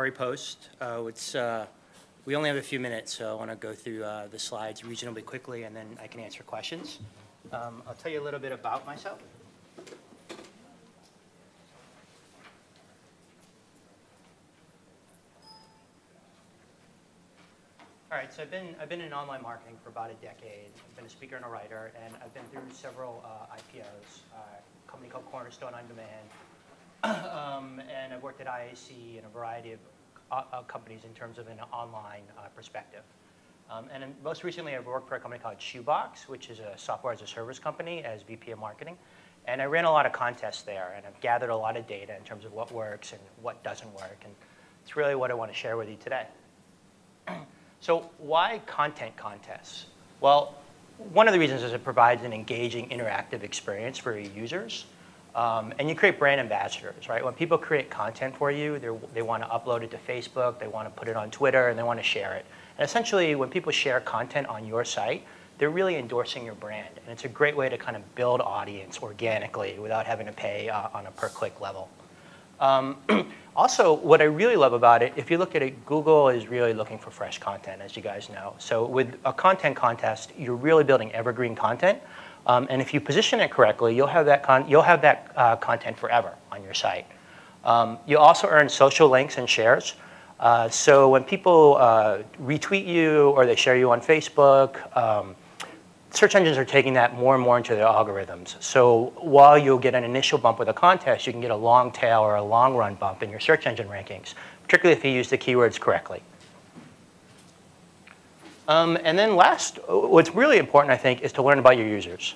summary post. We only have a few minutes, so I want to go through the slides reasonably quickly, and then I can answer questions. I'll tell you a little bit about myself. All right, so I've been in online marketing for about a decade. I've been a speaker and a writer, and I've been through several IPOs, a company called Cornerstone On Demand, and I've worked at IAC and a variety of companies in terms of an online perspective. And then most recently, I've worked for a company called Shoeboxed, which is a software as a service company as VP of marketing. And I ran a lot of contests there, and I've gathered a lot of data in terms of what works and what doesn't work. And it's really what I want to share with you today. So why content contests? Well, one of the reasons is it provides an engaging, interactive experience for your users. And you create brand ambassadors, right? When people create content for you, they want to upload it to Facebook, they want to put it on Twitter, and they want to share it. And essentially, when people share content on your site, they're really endorsing your brand. And it's a great way to kind of build audience organically without having to pay on a per-click level. Also, what I really love about it, if you look at it, Google is really looking for fresh content, as you guys know. So with a content contest, you're really building evergreen content. And if you position it correctly, you'll have that content forever on your site. You'll also earn social links and shares. So when people retweet you or they share you on Facebook, search engines are taking that more and more into their algorithms. So while you'll get an initial bump with a contest, you can get a long tail or a long run bump in your search engine rankings, particularly if you use the keywords correctly. And then last, what's really important, I think, is to learn about your users.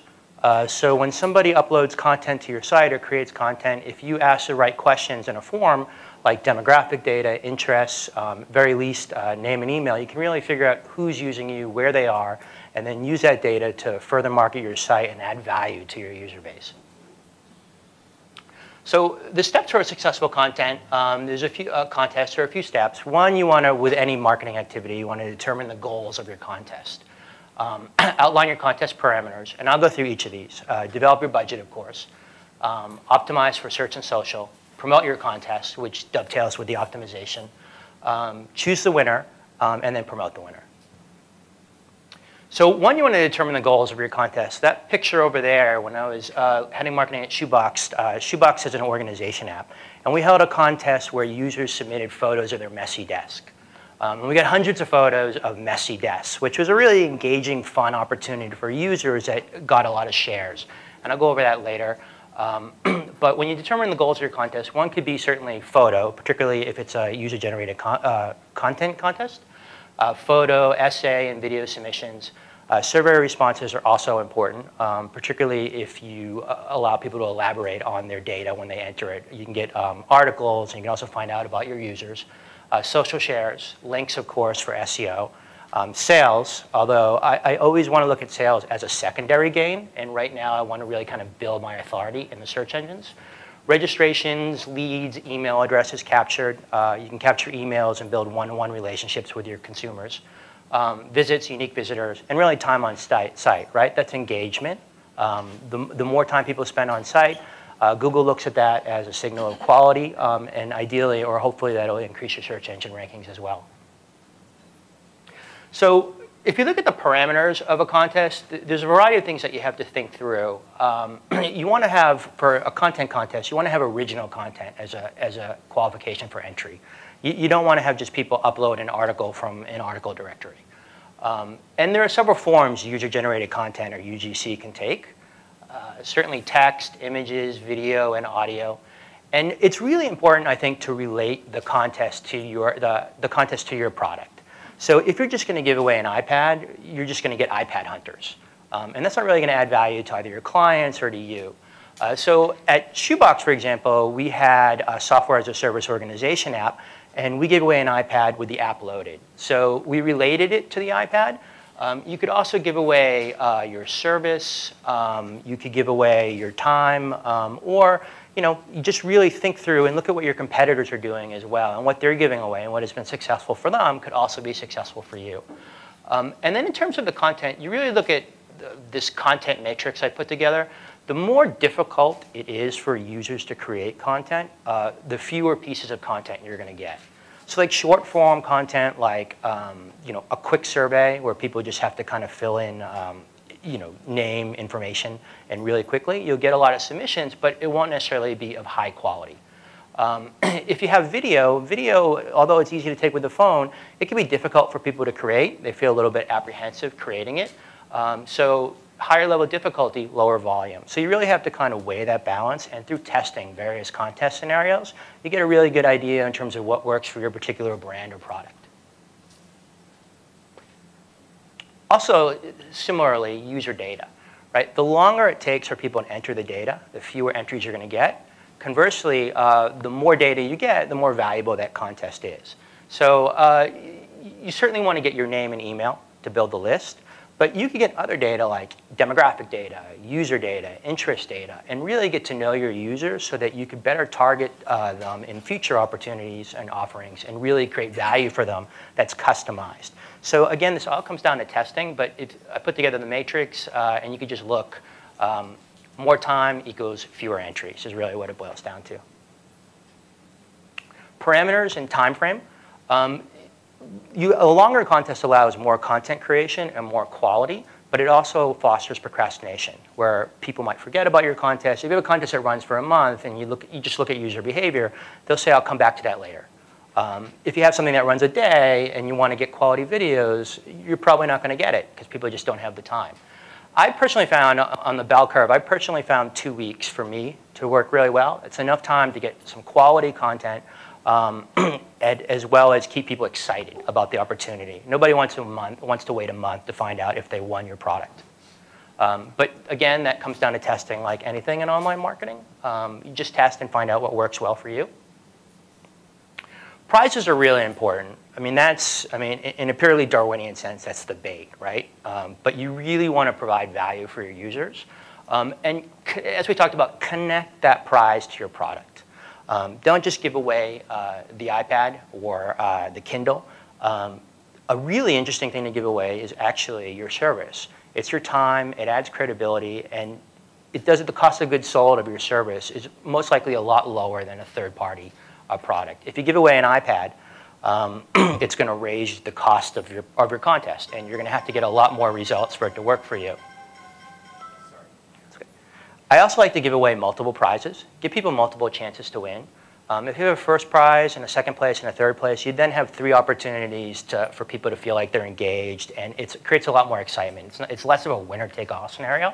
So when somebody uploads content to your site or creates content, if you ask the right questions in a form, like demographic data, interests, very least name and email, you can really figure out who's using you, where they are, and then use that data to further market your site and add value to your user base. So the steps for a successful content, there's a few contests or a few steps. One, you want to, with any marketing activity, you want to determine the goals of your contest. Outline your contest parameters, and I'll go through each of these. Develop your budget, of course. Optimize for search and social. Promote your contest, which dovetails with the optimization. Choose the winner, and then promote the winner. So one, you want to determine the goals of your contest. That picture over there, when I was heading marketing at Shoeboxed, Shoeboxed is an organization app. And we held a contest where users submitted photos of their messy desk. And we got hundreds of photos of messy desks, which was a really engaging, fun opportunity for users that got a lot of shares. And I'll go over that later. But when you determine the goals of your contest, one could be certainly photo, particularly if it's a user-generated content contest. Photo, essay, and video submissions. Survey responses are also important, particularly if you allow people to elaborate on their data when they enter it. You can get articles, and you can also find out about your users. Social shares, links, of course, for SEO. Sales, although I always want to look at sales as a secondary gain, and right now I want to really kind of build my authority in the search engines. Registrations, leads, email addresses captured. You can capture emails and build one-on-one relationships with your consumers. Visits, unique visitors, and really time on site, right? That's engagement. The more time people spend on site, Google looks at that as a signal of quality, and ideally, or hopefully, that'll increase your search engine rankings as well. So if you look at the parameters of a contest, there's a variety of things that you have to think through. You want to have, for a content contest, you want to have original content as a qualification for entry. You don't want to have just people upload an article from an article directory. And there are several forms user-generated content, or UGC, can take. Certainly text, images, video, and audio. And it's really important, I think, to relate the contest to your product. So if you're just going to give away an iPad, you're just going to get iPad hunters. And that's not really going to add value to either your clients or to you. So at Shoeboxed, for example, we had a software as a service organization app, and we gave away an iPad with the app loaded. So we related it to the iPad. You could also give away your service. You could give away your time, or you just really think through and look at what your competitors are doing as well, and what they're giving away, and what has been successful for them could also be successful for you. And then in terms of the content, you really look at this content matrix I put together. The more difficult it is for users to create content, the fewer pieces of content you're going to get. So like short form content, like you know, a quick survey where people just have to kind of fill in you know, name, information, and really quickly, you'll get a lot of submissions, but it won't necessarily be of high quality. If you have video, although it's easy to take with the phone, it can be difficult for people to create. They feel a little bit apprehensive creating it. So higher level difficulty, lower volume. So you really have to kind of weigh that balance, and through testing various contest scenarios, you get a really good idea in terms of what works for your particular brand or product. Also, similarly, user data, right? The longer it takes for people to enter the data, the fewer entries you're going to get. Conversely, the more data you get, the more valuable that contest is. So you certainly want to get your name and email to build the list, but you can get other data like demographic data, user data, interest data, and really get to know your users so that you can better target them in future opportunities and offerings and really create value for them that's customized. So again, this all comes down to testing, but I put together the matrix, and you can just look. More time equals fewer entries is really what it boils down to. Parameters and time frame. A longer contest allows more content creation and more quality, but it also fosters procrastination, where people might forget about your contest. If you have a contest that runs for a month and you just look at user behavior, they'll say, I'll come back to that later. If you have something that runs a day and you want to get quality videos, you're probably not going to get it because people just don't have the time. I personally found, on the bell curve, I personally found 2 weeks for me to work really well. It's enough time to get some quality content as well as keep people excited about the opportunity. Nobody wants to wait a month to find out if they won your product. But again, that comes down to testing like anything in online marketing. You just test and find out what works well for you. Prizes are really important. In a purely Darwinian sense, that's the bait, right? But you really want to provide value for your users. And as we talked about, connect that prize to your product. Don't just give away the iPad or the Kindle. A really interesting thing to give away is actually your service. It's your time, it adds credibility, and it does it. The cost of goods sold of your service is most likely a lot lower than a third-party product. If you give away an iPad, it's going to raise the cost of your contest, and you're going to have to get a lot more results for it to work for you. I also like to give away multiple prizes, give people multiple chances to win. If you have a first prize and a second place and a third place, you then have 3 opportunities for people to feel like they're engaged, and it creates a lot more excitement. It's less of a winner-take-all scenario.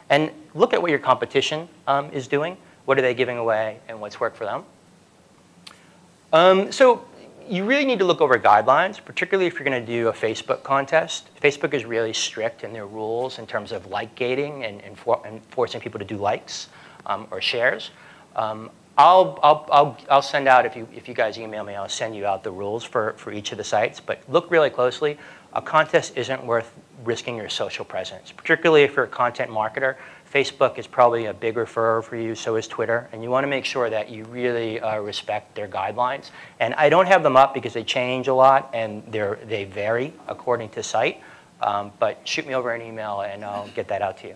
And look at what your competition is doing. What are they giving away, and what's worked for them? So you really need to look over guidelines, particularly if you're going to do a Facebook contest. Facebook is really strict in their rules in terms of like gating and forcing people to do likes or shares. I'll send out, if you guys email me, I'll send you out the rules for each of the sites. But look really closely. A contest isn't worth risking your social presence, particularly if you're a content marketer. Facebook is probably a big referrer for you, so is Twitter. And you want to make sure that you really respect their guidelines. And I don't have them up because they change a lot, and they vary according to site. But shoot me over an email, and I'll get that out to you.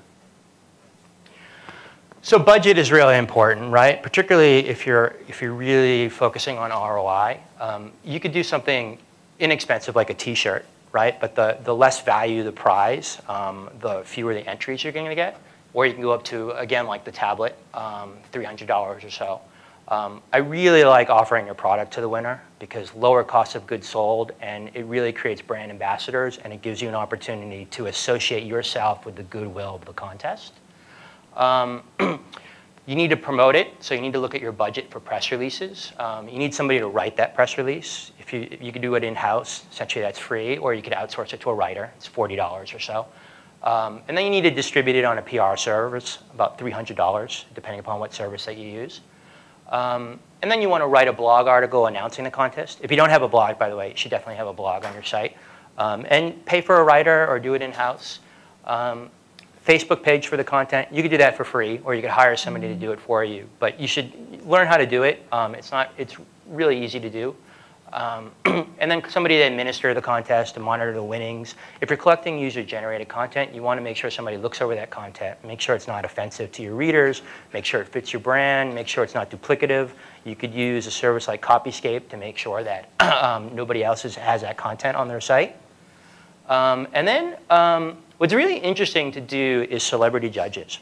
So budget is really important, right? Particularly if you're really focusing on ROI. You could do something inexpensive like a T-shirt, right? But the less value the prize, the fewer the entries you're going to get. Or you can go up to, again, like the tablet, $300 or so. I really like offering your product to the winner because lower cost of goods sold, and it really creates brand ambassadors, and it gives you an opportunity to associate yourself with the goodwill of the contest. You need to promote it, so you need to look at your budget for press releases. You need somebody to write that press release. If you could do it in-house, essentially that's free, or you could outsource it to a writer. It's $40 or so. And then you need to distribute it on a PR service, about $300, depending upon what service that you use. And then you want to write a blog article announcing the contest. If you don't have a blog, by the way, you should definitely have a blog on your site. And pay for a writer or do it in-house. Facebook page for the content, you could do that for free, or you could hire somebody to do it for you. But you should learn how to do it. It's really easy to do. And then somebody to administer the contest, to monitor the winnings. If you're collecting user-generated content, you want to make sure somebody looks over that content, make sure it's not offensive to your readers, make sure it fits your brand, make sure it's not duplicative. You could use a service like Copyscape to make sure that nobody else has that content on their site. And then what's really interesting to do is celebrity judges.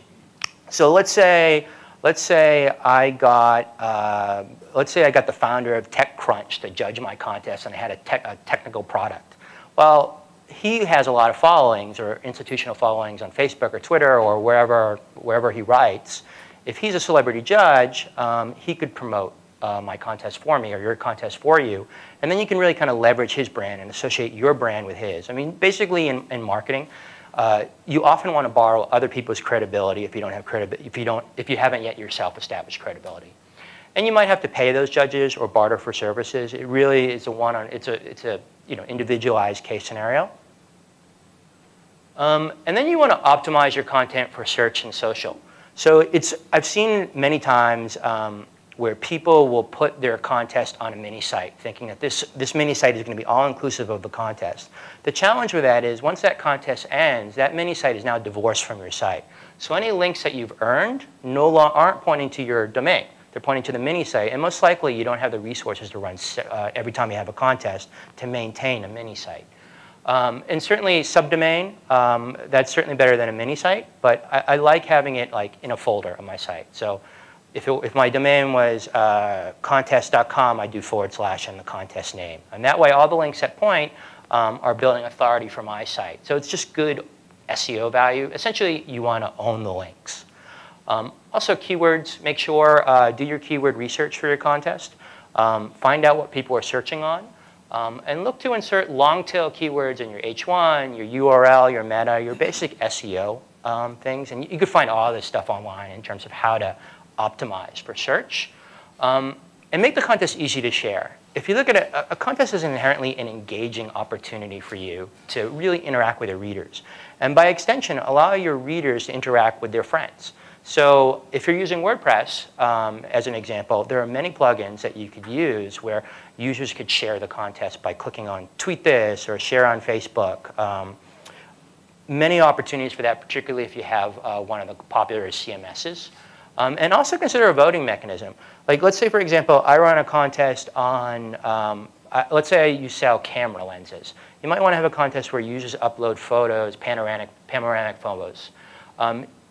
So let's say I got the founder of TechCrunch to judge my contest, and I had a technical product. Well, he has a lot of followings or institutional followings on Facebook or Twitter or wherever he writes. If he's a celebrity judge, he could promote my contest for me or your contest for you, and then you can really kind of leverage his brand and associate your brand with his. I mean, basically in marketing, you often want to borrow other people's credibility if you don't have if you haven't yet yourself established credibility, and you might have to pay those judges or barter for services. It really is it's a individualized case scenario. And then you want to optimize your content for search and social. So I've seen many times where people will put their contest on a mini site, thinking that this mini site is going to be all-inclusive of the contest. The challenge with that is once that contest ends, that mini site is now divorced from your site. So any links that you've earned aren't pointing to your domain. They're pointing to the mini site, and most likely you don't have the resources to run every time you have a contest to maintain a mini site. And certainly subdomain, that's certainly better than a mini site, but I like having it like in a folder on my site. So if my domain was contest.com, I do / and the contest name. And that way, all the links that point are building authority for my site. So it's just good SEO value. Essentially, you want to own the links. Also, keywords. Make sure, do your keyword research for your contest. Find out what people are searching on. And look to insert long-tail keywords in your H1, your URL, your meta, your basic SEO things. And you can find all this stuff online in terms of how to optimize for search, and make the contest easy to share. If you look at it, a contest is inherently an engaging opportunity for you to really interact with your readers. And by extension, allow your readers to interact with their friends. So if you're using WordPress, as an example, there are many plugins that you could use where users could share the contest by clicking on tweet this or share on Facebook. Many opportunities for that, particularly if you have one of the popular CMSs. And also consider a voting mechanism. Like, let's say, for example, I run a contest on, let's say you sell camera lenses. You might want to have a contest where users upload photos, panoramic photos.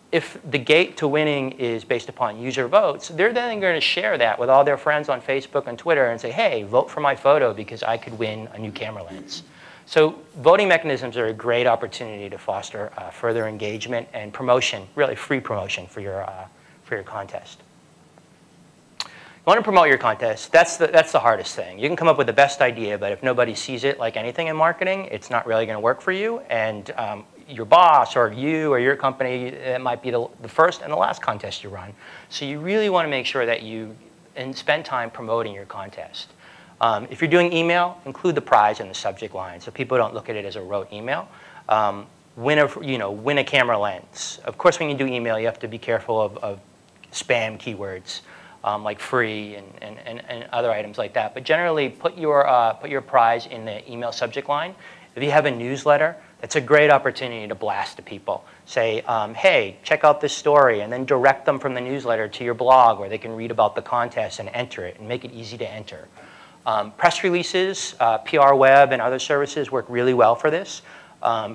If the gate to winning is based upon user votes, they're then going to share that with all their friends on Facebook and Twitter and say, hey, vote for my photo because I could win a new camera lens. So voting mechanisms are a great opportunity to foster further engagement and promotion, really free promotion for your contest. You want to promote your contest. That's the hardest thing. You can come up with the best idea, but if nobody sees it, like anything in marketing, it's not really going to work for you. And your boss or you or your company, it might be the first and the last contest you run. So you really want to make sure that you spend time promoting your contest. If you're doing email, include the prize in the subject line so people don't look at it as a rote email. Win a camera lens. Of course, when you do email, you have to be careful of spam keywords like free and other items like that. But generally, put your prize in the email subject line. If you have a newsletter, it's a great opportunity to blast to people. Say, hey, check out this story, and then direct them from the newsletter to your blog where they can read about the contest and enter it and make it easy to enter. Press releases, PR Web, and other services work really well for this.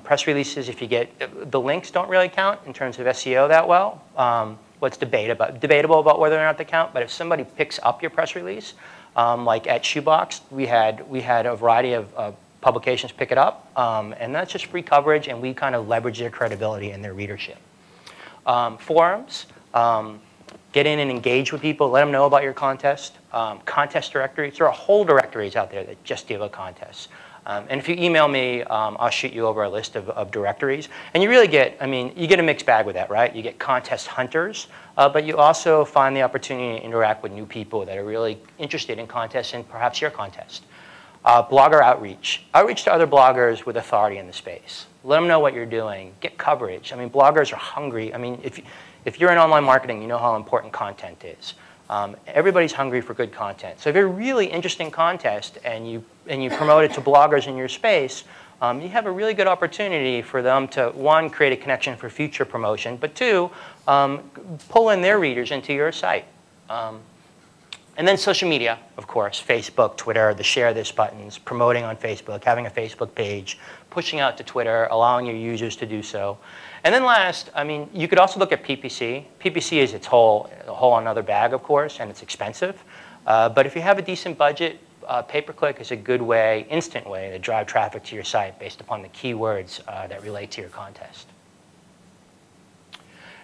Press releases, if you get the links, don't really count in terms of SEO that well. What's debatable about whether or not they count, but if somebody picks up your press release, like at Shoeboxed, we had a variety of publications pick it up, and that's just free coverage, and we kind of leverage their credibility and their readership. Forums, get in and engage with people, let them know about your contest. Contest directories, there are whole directories out there that just deal with contests. And if you email me, I'll shoot you over a list of directories. And you really get, you get a mixed bag with that, right? You get contest hunters, but you also find the opportunity to interact with new people that are really interested in contests and perhaps your contest. Blogger outreach. Outreach to other bloggers with authority in the space. Let them know what you're doing. Get coverage. Bloggers are hungry. If you're in online marketing, you know how important content is. Everybody's hungry for good content. So if you have a really interesting contest and you promote it to bloggers in your space, you have a really good opportunity for them to, one, create a connection for future promotion, but two, pull in their readers into your site. And then social media, of course, Facebook, Twitter, the share this buttons, promoting on Facebook, having a Facebook page, pushing out to Twitter, allowing your users to do so. And then last, I mean, you could also look at PPC. PPC is a whole another bag, of course, and it's expensive. But if you have a decent budget, pay-per-click is a good way, instant way, to drive traffic to your site based upon the keywords that relate to your contest.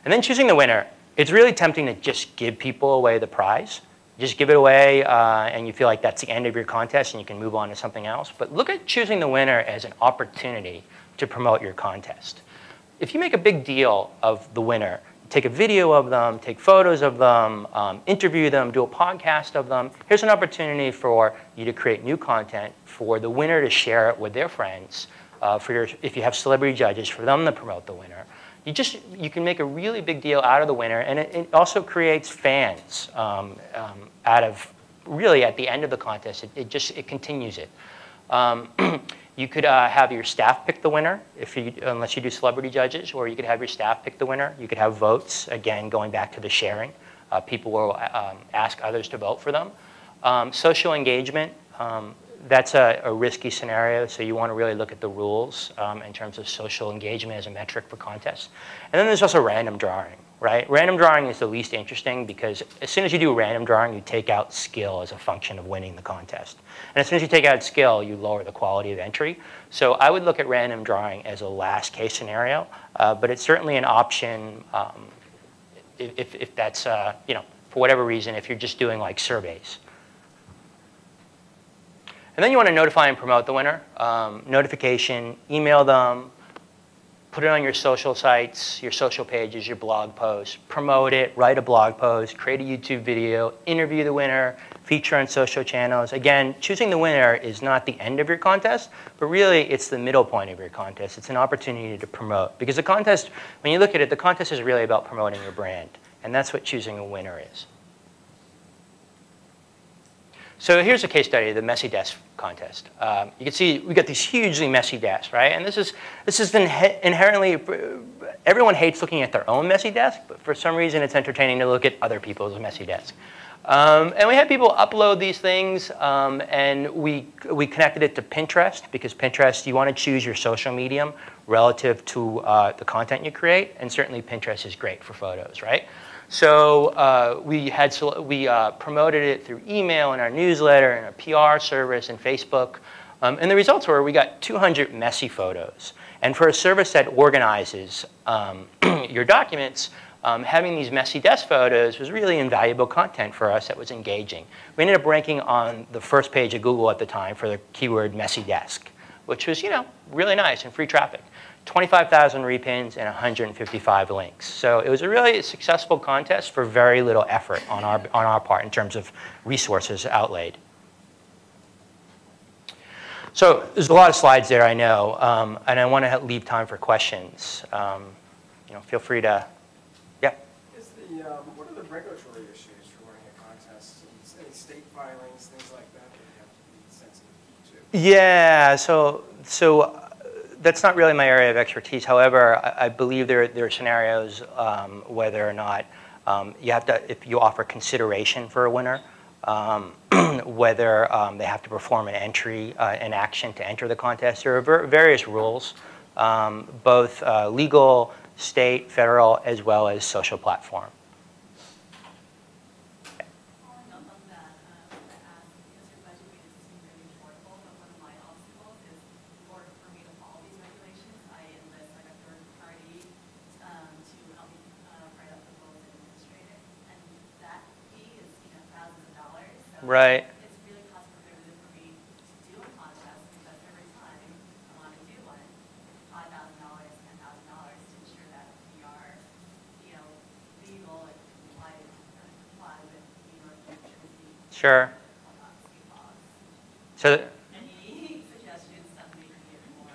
And then choosing the winner. It's really tempting to just give people away the prize. Just give it away, and you feel like that's the end of your contest, and you can move on to something else. But look at choosing the winner as an opportunity to promote your contest. If you make a big deal of the winner, take a video of them, take photos of them, interview them, do a podcast of them, here's an opportunity for you to create new content, for the winner to share it with their friends, if you have celebrity judges, for them to promote the winner. You can make a really big deal out of the winner, and it also creates fans out of, really, at the end of the contest. It continues it. You could have your staff pick the winner, unless you do celebrity judges, or you could have your staff pick the winner. You could have votes, again, going back to the sharing. People will ask others to vote for them. Social engagement. That's a risky scenario, so you want to really look at the rules in terms of social engagement as a metric for contests. And then there's also random drawing, right? Random drawing is the least interesting because as soon as you do random drawing, you take out skill as a function of winning the contest. And as soon as you take out skill, you lower the quality of entry. So I would look at random drawing as a last case scenario, but it's certainly an option if that's, for whatever reason, if you're just doing like surveys. And then you want to notify and promote the winner. Notification, email them, put it on your social sites, your social pages, your blog posts, promote it, write a blog post, create a YouTube video, interview the winner, feature on social channels. Again, choosing the winner is not the end of your contest, but really it's the middle point of your contest. It's an opportunity to promote. Because the contest, when you look at it, the contest is really about promoting your brand. And that's what choosing a winner is. So here's a case study of the messy desk contest. You can see we got these hugely messy desks, right? And this is inherently, everyone hates looking at their own messy desk, but for some reason it's entertaining to look at other people's messy desks. And we had people upload these things, and we connected it to Pinterest, because Pinterest, you want to choose your social medium relative to the content you create, and certainly Pinterest is great for photos, right? So we promoted it through email and our newsletter and our PR service and Facebook. And the results were we got 200 messy photos. And for a service that organizes your documents, having these messy desk photos was really invaluable content for us that was engaging. We ended up ranking on the first page of Google at the time for the keyword messy desk, which was, really nice and free traffic. 25,000 repins and 155 links. So it was a really successful contest for very little effort on our part in terms of resources outlaid. So there's a lot of slides there, I know, and I want to leave time for questions. Feel free to, yeah. What are the regulatory issues for running a contest? Any state filings, things like that you have to be sensitive to? Yeah, so that's not really my area of expertise. However, I believe there are scenarios whether or not you have to, if you offer consideration for a winner, whether they have to perform an entry, an action to enter the contest. There are various rules, both legal, state, federal, as well as social platform. Right. It's really cost prohibitive for me to do a contest because every time I want to do one, $5,000, $10,000 to ensure that we are, legal and comply with New York, New Jersey. Sure. So. Any suggestions that make it more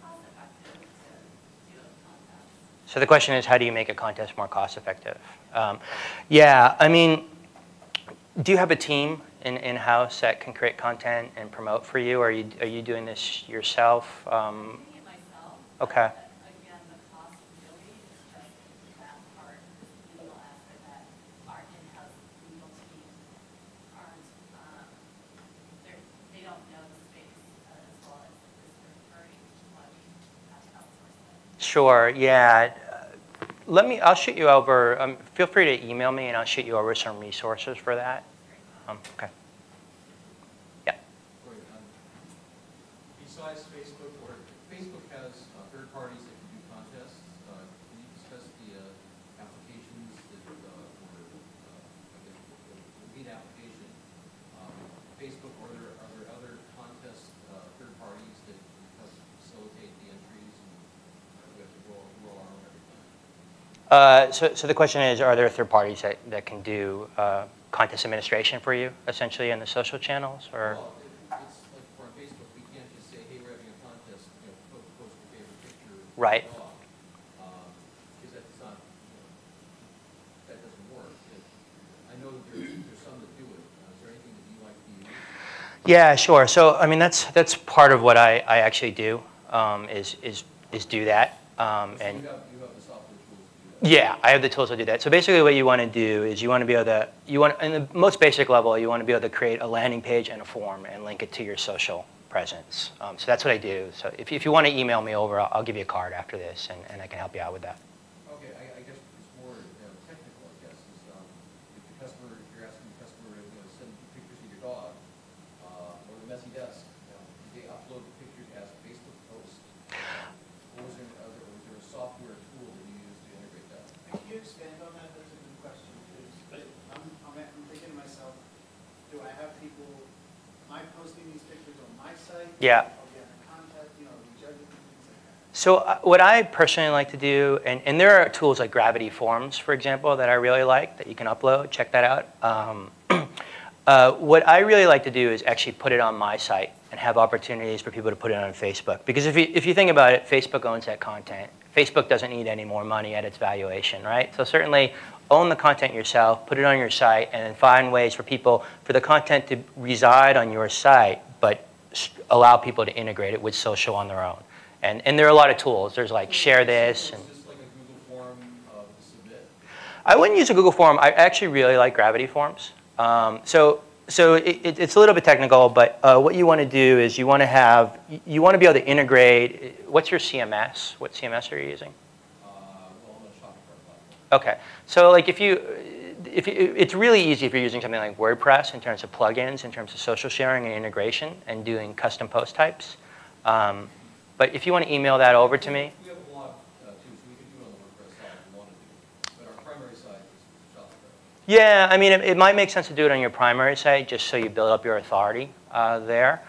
cost effective to do a contest? So the question is, how do you make a contest more cost effective? Yeah, I mean. Do you have a team in-house that can create content and promote for you? Or are you doing this yourself? I'm doing it myself. Okay. But again, the cost really is just that part, this legal aspect that our in-house legal team aren't, they don't know the space as well as this third party, which is why we have to outsource it. Sure, yeah. I'll shoot you over, feel free to email me and I'll shoot you over some resources for that. Okay. Yeah. Besides Facebook, or Facebook has third parties that can do contests. Can you discuss the applications that, or I guess the lead application? Facebook, are there other contest third parties that help facilitate the entries, and we have to roll our own every time? So the question is, are there third parties that can do contest administration for you, essentially, in the social channels? Or? Well, it's like for Facebook, we can't just say, hey, we're having a contest, post your favorite picture of Right. your dog. Because that's not, that doesn't work. I know that there's some that do it. Is there anything that you like to use? Yeah, sure. So, I mean, that's part of what I actually do, is do that. So And you have the software tools to do that? yeah, I have the tools to do that. So basically what you want to do is you want to be able to, in the most basic level, you want to be able to create a landing page and a form and link it to your social presence. So that's what I do. So if you want to email me over, I'll give you a card after this, and I can help you out with that. Okay, I guess it's more technical, I guess, is if the customer, if you're asking the customer to send pictures of your dog, or the messy desk, they upload the pictures as a Facebook post. Or was there a software tool that you use to integrate that? Can you expand on that? That's a good question. I'm thinking to myself, do I have people, am I posting these pictures on my site? Yeah. I'll get in contact, judging things like that. So what I personally like to do, and there are tools like Gravity Forms, for example, that I really like that you can upload. Check that out. What I really like to do is actually put it on my site and have opportunities for people to put it on Facebook. Because if you think about it, Facebook owns that content. Facebook doesn't need any more money at its valuation, right? So certainly own the content yourself, put it on your site, and then find ways for the content to reside on your site, but allow people to integrate it with social on their own. And there are a lot of tools. There's like Share This. Is this like a Google form to submit? I wouldn't use a Google form. I actually really like Gravity Forms. So it's a little bit technical, but what you want to do is you want to be able to integrate. What's your CMS? What CMS are you using? Well, I'm a shopping cart platform. Okay, so like it's really easy if you're using something like WordPress in terms of plugins, in terms of social sharing and integration, and doing custom post types. But if you want to email that over to me. We have a blog too, so we can do it on the WordPress side if we want to do. But our primary site is shopping cart. Yeah, I mean, it might make sense to do it on your primary site just so you build up your authority there.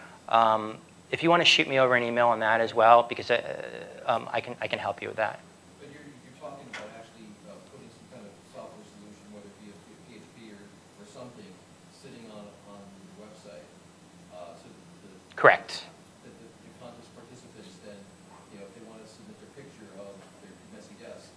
If you want to shoot me over an email on that as well, because I can help you with that. But you're talking about actually putting some kind of software solution, whether it be a PHP or something, sitting on the website. So Correct. the contest participants then, if they want to submit their picture of their messy desk,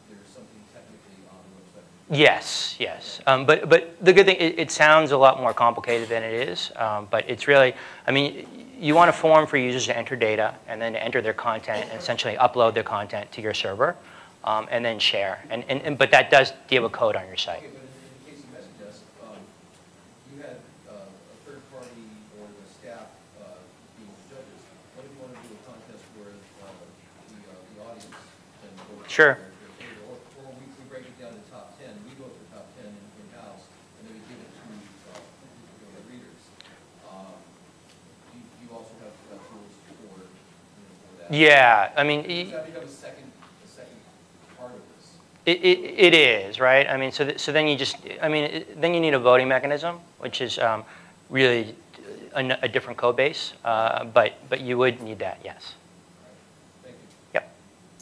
there's something technically on the website. Yes, yes. But the good thing, it sounds a lot more complicated than it is. But it's really, I mean, you want a form for users to enter data and then to enter their content and essentially upload their content to your server and then share. But that does deal with code on your site. Okay, but in the case of messy desk, you had a third party or the staff being the judges. What if you want to do a contest where the audience can vote? Sure. Or we break it down to top 10. We go for top 10 in-house, and then we give it to the readers. Do you also have tools for that? Yeah, I mean, Does that become a second part of this? it is, right? I mean, so then you just, I mean, then you need a voting mechanism, which is really a different code base, but you would need that, yes. Thank you. Yep.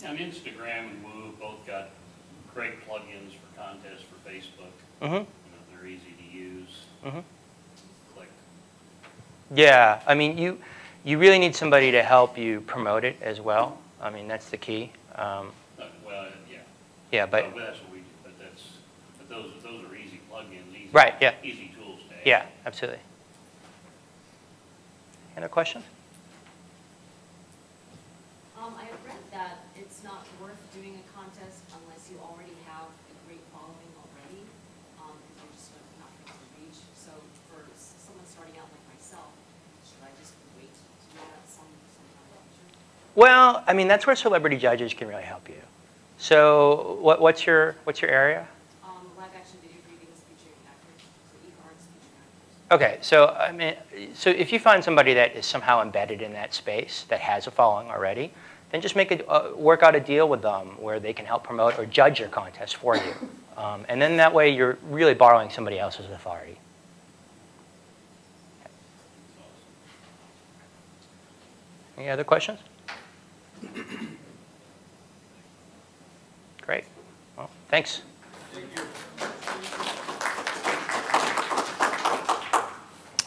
And Instagram and Woo both got great plugins for contests for Facebook. Mm-hmm. They're easy to use. Mm-hmm. Click. Yeah, I mean, you really need somebody to help you promote it as well. I mean, that's the key. Well, yeah. Yeah, but That's what we do. But those are easy plugins. Easy, Right, yeah. Easy tools Yeah, absolutely. Any other questions? I have read that it's not worth doing a contest unless you already have a great following already, because you're just not going to reach. So for someone starting out like myself, should I just wait to do that sometime in the future? Well, I mean, that's where celebrity judges can really help you. So what's your area? Live action video readings featuring actors, so e-cards featuring actors. Okay, so I mean, so if you find somebody that is somehow embedded in that space that has a following already, then just work out a deal with them where they can help promote or judge your contest for you. And then that way you're really borrowing somebody else's authority. Any other questions? Great. Well, thanks.